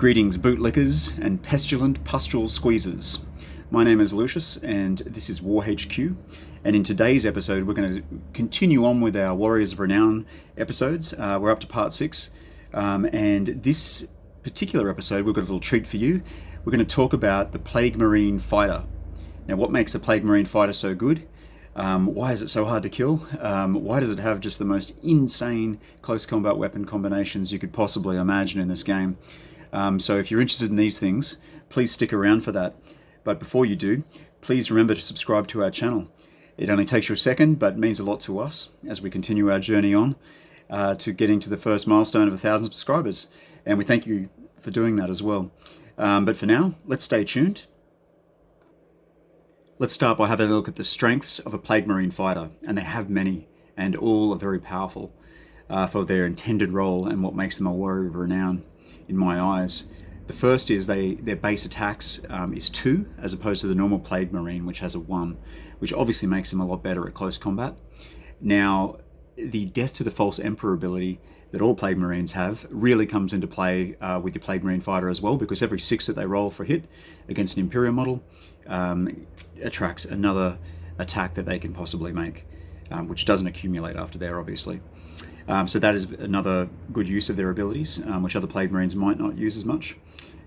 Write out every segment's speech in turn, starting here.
Greetings, bootlickers and pestilent pustule squeezers. My name is Lucius, and this is WarHQ. And in today's episode, we're going to continue on with our Warriors of Renown episodes. We're up to part 6. And this particular episode, we've got a little treat for you. We're going to talk about the Plague Marine Fighter. Now, what makes the Plague Marine Fighter so good? Why is it so hard to kill? Why does it have just the most insane close combat weapon combinations you could possibly imagine in this game? So if you're interested in these things, please stick around for that. But before you do, please remember to subscribe to our channel. It only takes you a second, but means a lot to us as we continue our journey on to getting to the first milestone of 1,000 subscribers. And we thank you for doing that as well. But for now, let's stay tuned. Let's start by having a look at the strengths of a Plague Marine fighter, and they have many, and all are very powerful for their intended role and what makes them a warrior of renown, in my eyes. The first is their base attacks is 2, as opposed to the normal Plague Marine, which has a 1, which obviously makes them a lot better at close combat. Now, the Death to the False Emperor ability that all Plague Marines have really comes into play with your Plague Marine fighter as well, because every 6 that they roll for hit against an Imperial model attracts another attack that they can possibly make, which doesn't accumulate after there, obviously. So that is another good use of their abilities, which other Plague Marines might not use as much.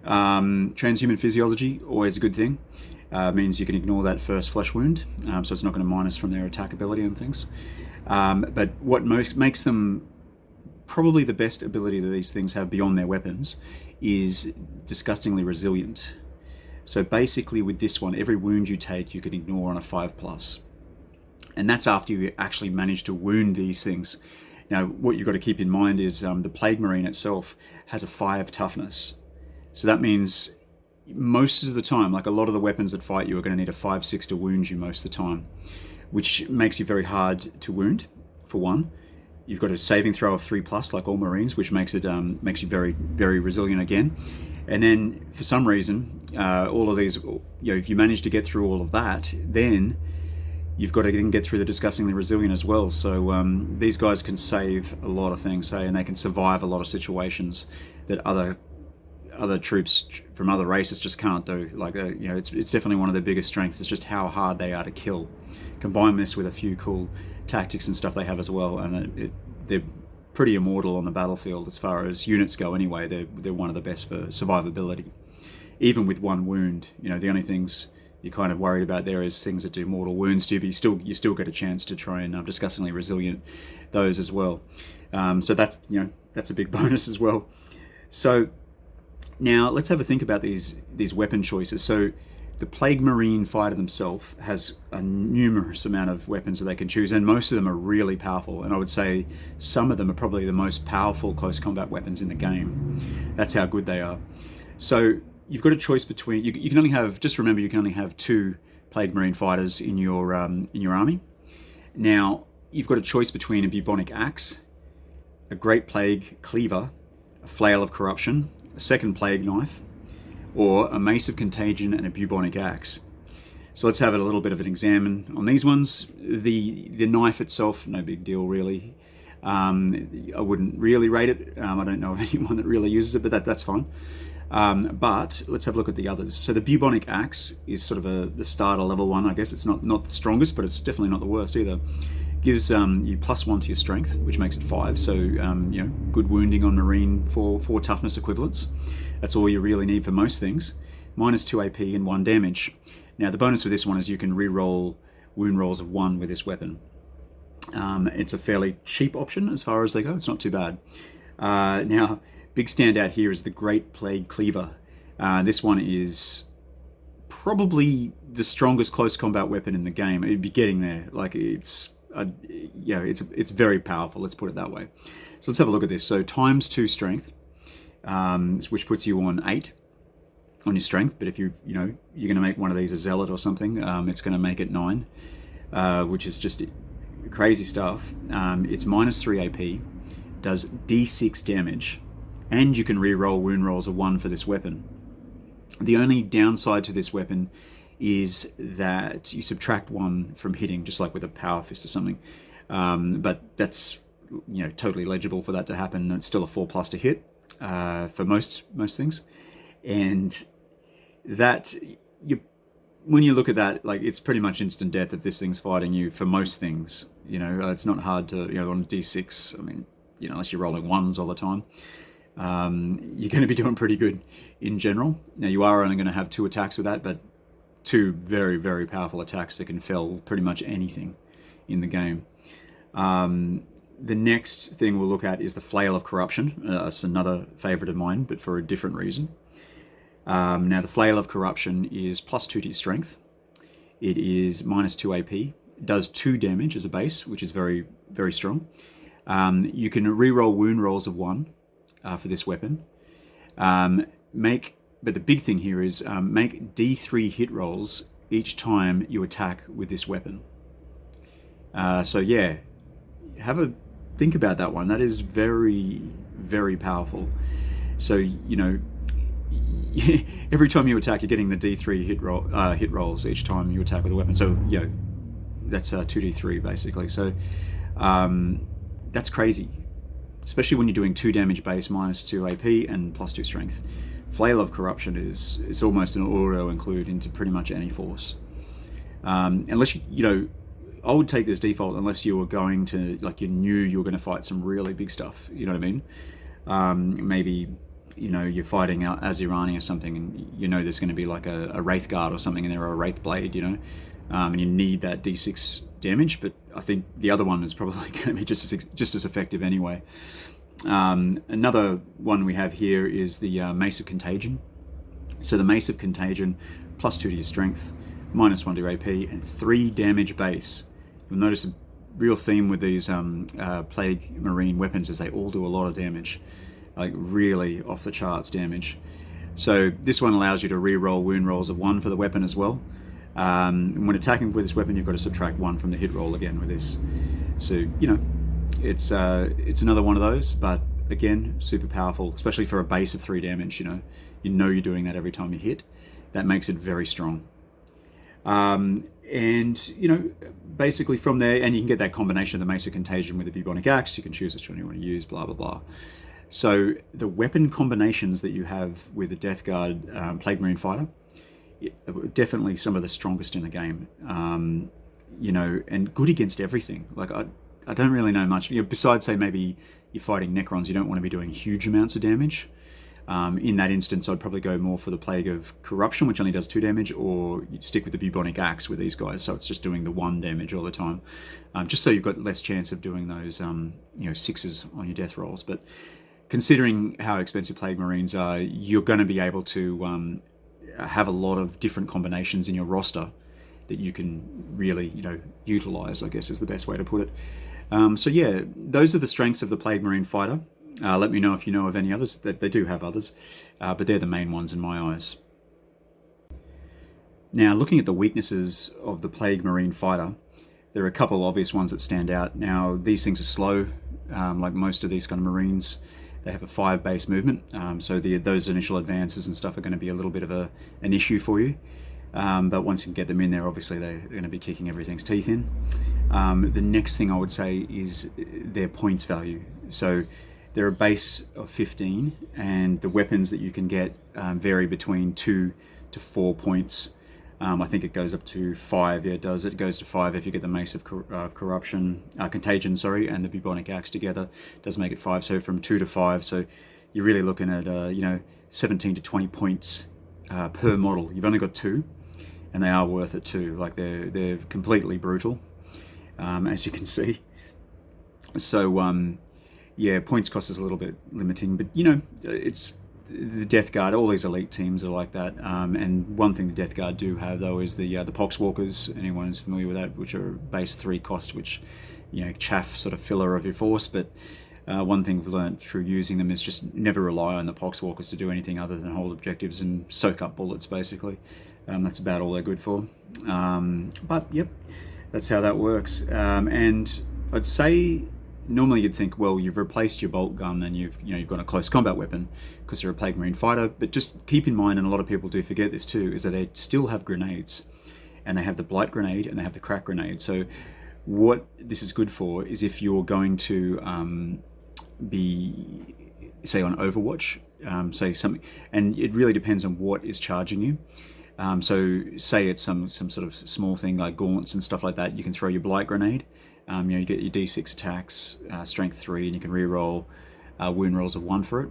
Transhuman physiology, always a good thing. Means you can ignore that first flesh wound, so it's not going to minus from their attack ability and things. But what makes them probably the best ability that these things have beyond their weapons is disgustingly resilient. So basically with this one, every wound you take you can ignore on a 5+. And that's after you actually manage to wound these things. Now, what you've got to keep in mind is the Plague Marine itself has a 5 toughness. So that means most of the time, like a lot of the weapons that fight you are going to need a 5/6 to wound you most of the time, which makes you very hard to wound, for one. You've got a saving throw of 3+, like all Marines, which makes it makes you very, very resilient again. And then, for some reason, all of these, if you manage to get through all of that, then you've got to then get through the disgustingly resilient as well. So these guys can save a lot of things, and they can survive a lot of situations that other troops from other races just can't do. Like, it's definitely one of their biggest strengths. It's just how hard they are to kill. Combine this with a few cool tactics and stuff they have as well, and they're pretty immortal on the battlefield as far as units go. Anyway, they're one of the best for survivability. Even with one wound, the only things you're kind of worried about there is things that do mortal wounds to you, but you still get a chance to try and disgustingly resilient those as well. So that's a big bonus as well. So now let's have a think about these weapon choices. So the Plague Marine fighter themselves has a numerous amount of weapons that they can choose, and most of them are really powerful. And I would say some of them are probably the most powerful close combat weapons in the game. That's how good they are. So you've got a choice between. You can only have. Just remember, you can only have 2 Plague Marine fighters in your army. Now you've got a choice between a bubonic axe, a Great Plague cleaver, a Flail of Corruption, a second Plague knife, or a Mace of Contagion and a bubonic axe. So let's have a little bit of an examine on these ones. The knife itself, no big deal really. I wouldn't really rate it. I don't know of anyone that really uses it, but that's fine. But let's have a look at the others. So the bubonic axe is sort of the starter level one, I guess. It's not the strongest, but it's definitely not the worst either. Gives you +1 to your strength, which makes it 5. So good wounding on Marine for 4 toughness equivalents. That's all you really need for most things. -2 AP and 1 damage. Now the bonus with this one is you can re-roll wound rolls of 1 with this weapon. It's a fairly cheap option as far as they go. It's not too bad. Now, big standout here is the Great Plague Cleaver. This one is probably the strongest close combat weapon in the game. It'd be getting there. Like it's very powerful. Let's put it that way. So let's have a look at this. So ×2 strength, which puts you on 8 on your strength. But if you're going to make one of these a zealot or something, it's going to make it 9, which is just crazy stuff. It's -3 AP, does D6 damage, and you can re-roll wound rolls of 1 for this weapon. The only downside to this weapon is that you subtract 1 from hitting, just like with a power fist or something. But that's totally legible for that to happen. It's still a 4+ to hit for most things. And that, you, when you look at that, like, it's pretty much instant death if this thing's fighting you for most things. It's not hard to, on a D6, I mean, unless you're rolling ones all the time, you're going to be doing pretty good in general. Now, you are only going to have 2 attacks with that, but 2 very, very powerful attacks that can fell pretty much anything in the game. The next thing we'll look at is the Flail of Corruption. It's another favourite of mine, but for a different reason. Now, the Flail of Corruption is plus 2 to your strength. It is minus 2 AP. It does 2 damage as a base, which is very, very strong. You can reroll wound rolls of 1 for this weapon. But the big thing here is make D3 hit rolls each time you attack with this weapon. So yeah, have a think about that one. That is very, very powerful. So, every time you attack, you're getting the D3 hit rolls each time you attack with a weapon. So, that's 2D3 basically. So, that's crazy, especially when you're doing 2 damage base, minus 2 AP, and plus 2 strength. Flail of Corruption it's almost an auto include into pretty much any force. Unless I would take this default unless you were going to, you knew you were going to fight some really big stuff. You know what I mean? Maybe, you're fighting Azirani or something, and there's going to be like a Wraith Guard or something in there, or a Wraith Blade, and you need that D6 damage. But I think the other one is probably going to be just as effective anyway. Another one we have here is the Mace of Contagion. So the Mace of Contagion, plus 2 to your strength, minus 1 to your AP, and 3 damage base. You'll notice a real theme with these Plague Marine weapons is they all do a lot of damage, like really off the charts damage. So this one allows you to re-roll wound rolls of 1 for the weapon as well. And when attacking with this weapon, you've got to subtract 1 from the hit roll again with this. So, it's another one of those, but again, super powerful, especially for a base of 3 damage. You're doing that every time you hit. That makes it very strong. Basically from there, and you can get that combination of the Mace of Contagion with the Bubonic Axe. You can choose which one you want to use, blah, blah, blah. So the weapon combinations that you have with the Death Guard Plague Marine Fighter, definitely some of the strongest in the game. And good against everything. Like, I don't really know much. Besides, say, maybe you're fighting Necrons, you don't want to be doing huge amounts of damage. In that instance, I'd probably go more for the Plague of Corruption, which only does 2 damage, or you stick with the Bubonic Axe with these guys, so it's just doing the 1 damage all the time, just so you've got less chance of doing those, 6s on your death rolls. But considering how expensive Plague Marines are, you're going to be able to have a lot of different combinations in your roster that you can really, utilize, I guess is the best way to put it. So yeah, those are the strengths of the Plague Marine Fighter. Let me know if you know of any others. They do have others, but they're the main ones in my eyes. Now, looking at the weaknesses of the Plague Marine Fighter, there are a couple obvious ones that stand out. Now, these things are slow, like most of these kind of Marines. They have a 5 base movement, so those initial advances and stuff are going to be a little bit of an issue for you. But once you can get them in there, obviously they're going to be kicking everything's teeth in. The next thing I would say is their points value. So they're a base of 15, and the weapons that you can get vary between 2 to 4 points. I think it goes up to 5. Yeah, it does. It goes to 5 if you get the Mace of Contagion, and the Bubonic Axe together. It does make it 5. So from 2 to 5. So you're really looking at 17 to 20 points per model. You've only got 2, and they are worth it too. Like they're completely brutal, as you can see. So yeah, points cost is a little bit limiting, but it's the Death Guard. All these elite teams are like that. And one thing the Death Guard do have though is the Poxwalkers. Anyone who's familiar with that, which are base 3 cost, which chaff sort of filler of your force. But one thing we've learned through using them is just never rely on the Poxwalkers to do anything other than hold objectives and soak up bullets. Basically, that's about all they're good for. But yep, that's how that works. And I'd say, normally you'd think, well, you've replaced your bolt gun and you've got a close combat weapon because you're a Plague Marine Fighter. But just keep in mind, and a lot of people do forget this too, is that they still have grenades, and they have the Blight Grenade and they have the Crack Grenade. So what this is good for is if you're going to be say on Overwatch, say something, and it really depends on what is charging you. So say it's some sort of small thing like gaunts and stuff like that. You can throw your blight grenade. You get your D6 attacks, strength 3, and you can re-roll wound rolls of 1 for it.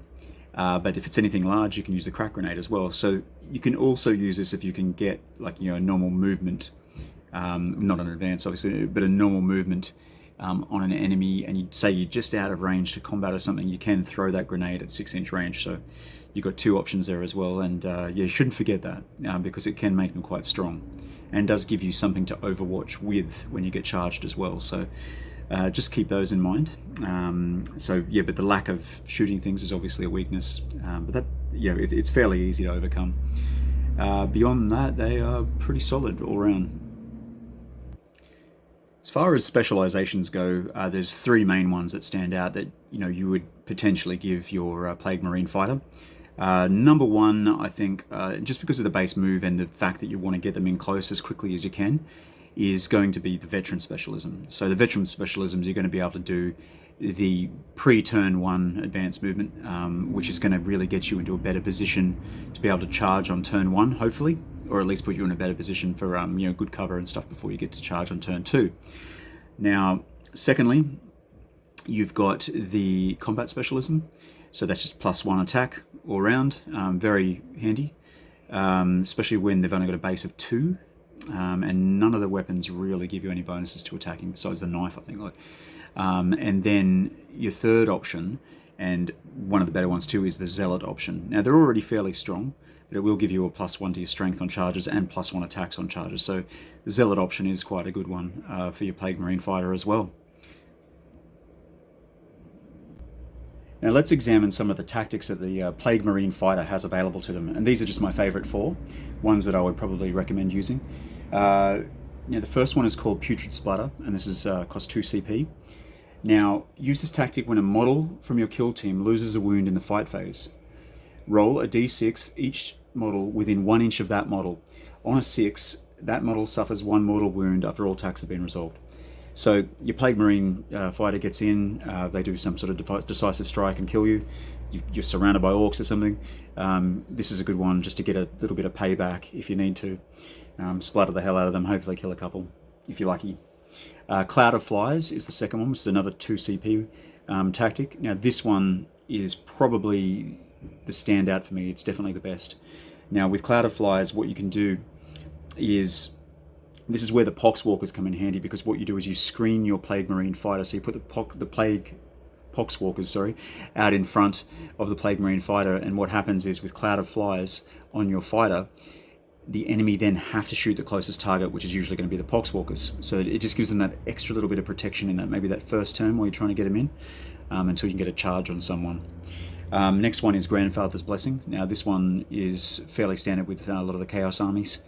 But if it's anything large, you can use the crack grenade as well. So you can also use this if you can get like a normal movement, not an advance obviously, but a normal movement on an enemy, and you'd say you're just out of range to combat or something. You can throw that grenade at 6-inch range. So you've got 2 options there as well, and you shouldn't forget that because it can make them quite strong, and does give you something to overwatch with when you get charged as well. So just keep those in mind. But the lack of shooting things is obviously a weakness, but that it's fairly easy to overcome. Beyond that, they are pretty solid all around. As far as specializations go, there's 3 main ones that stand out that you would potentially give your Plague Marine fighter. Number 1, I think, just because of the base move and the fact that you want to get them in close as quickly as you can, is going to be the Veteran Specialism. So the Veteran Specialisms, you're going to be able to do the pre-turn 1 advanced movement, which is going to really get you into a better position to be able to charge on turn 1, hopefully, or at least put you in a better position for good cover and stuff before you get to charge on turn 2. Now, secondly, you've got the Combat Specialism. So that's just +1 attack all round, very handy, especially when they've only got a base of 2, and none of the weapons really give you any bonuses to attacking besides the knife, I think. And then your third option, and one of the better ones too, is the Zealot option. Now they're already fairly strong, but it will give you a +1 to your strength on charges and +1 attacks on charges. So the Zealot option is quite a good one for your Plague Marine fighter as well. Now let's examine some of the tactics that the Plague Marine fighter has available to them. And these are just my favourite 4, ones that I would probably recommend using. The first one is called Putrid Splatter, and this is cost 2 CP. Now, use this tactic when a model from your kill team loses a wound in the fight phase. Roll a d6 for each model within 1 inch of that model. On a 6, that model suffers 1 mortal wound after all attacks have been resolved. So your Plague Marine fighter gets in, they do some sort of decisive strike and kill you. You're surrounded by orcs or something. This is a good one just to get a little bit of payback if you need to. Splatter the hell out of them, hopefully kill a couple if you're lucky. Cloud of Flies is the second one, which is another 2 CP tactic. Now this one is probably the standout for me. It's definitely the best. Now with Cloud of Flies, what you can do is, this is where the Poxwalkers come in handy, because what you do is you screen your Plague Marine fighter. So you put the Poxwalkers out in front of the Plague Marine fighter, and what happens is with Cloud of Flies on your fighter, the enemy then have to shoot the closest target, which is usually going to be the Poxwalkers. So it just gives them that extra little bit of protection in that first turn while you're trying to get them in, until you can get a charge on someone. Next one is Grandfather's Blessing. Now this one is fairly standard with a lot of the Chaos armies.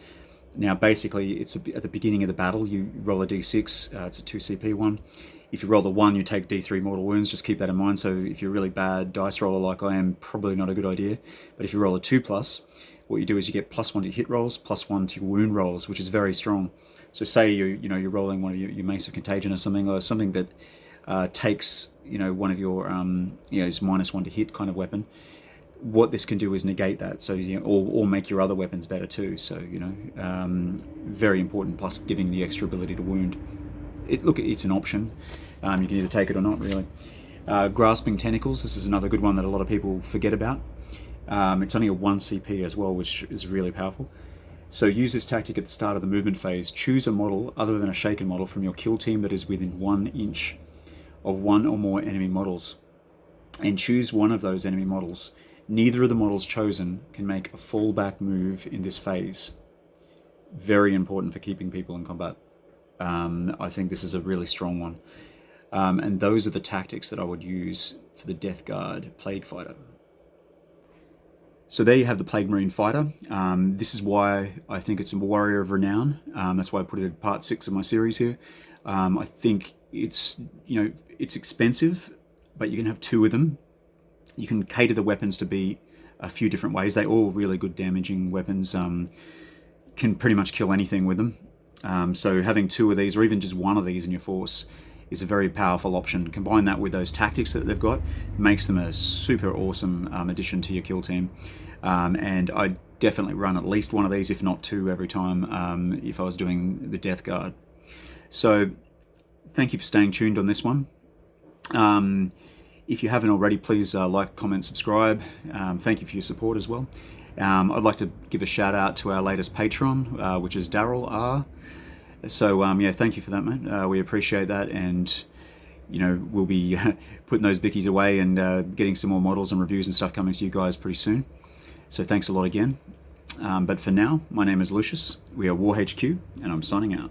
Now basically it's at the beginning of the battle, you roll a d6, it's a 2 CP one. If you roll the 1, you take d3 mortal wounds, just keep that in mind. So if you're a really bad dice roller like I am, probably not a good idea. But if you roll a 2+, what you do is you get +1 to your hit rolls, +1 to your wound rolls, which is very strong. So say you're rolling one of your Mace of Contagion or something that takes one of your is -1 to hit kind of weapon. What this can do is negate that, so or make your other weapons better too. So very important. Plus giving the extra ability to wound. It's an option. You can either take it or not, really. Grasping Tentacles. This is another good one that a lot of people forget about. It's only a 1 CP as well, which is really powerful. So use this tactic at the start of the movement phase. Choose a model other than a shaken model from your kill team that is within 1 inch of 1 or more enemy models, and choose one of those enemy models. Neither of the models chosen can make a fallback move in this phase. Very important for keeping people in combat. I think this is a really strong one. And those are the tactics that I would use for the Death Guard Plague Fighter. So there you have the Plague Marine Fighter. This is why I think it's a warrior of renown. That's why I put it in part 6 of my series here. I think it's expensive, but you can have 2 of them. You can cater the weapons to be a few different ways. They're all really good damaging weapons. Can pretty much kill anything with them. So having 2 of these, or even just 1 of these in your force, is a very powerful option. Combine that with those tactics that they've got, makes them a super awesome addition to your kill team. And I definitely run at least one of these, if not two, every time if I was doing the Death Guard. So thank you for staying tuned on this one. If you haven't already, please like, comment, subscribe. Thank you for your support as well. I'd like to give a shout out to our latest patron, which is Daryl R. So yeah, thank you for that, mate. We appreciate that, and we'll be putting those bickies away and getting some more models and reviews and stuff coming to you guys pretty soon. So thanks a lot again. But for now, my name is Lucius. We are WarHQ, and I'm signing out.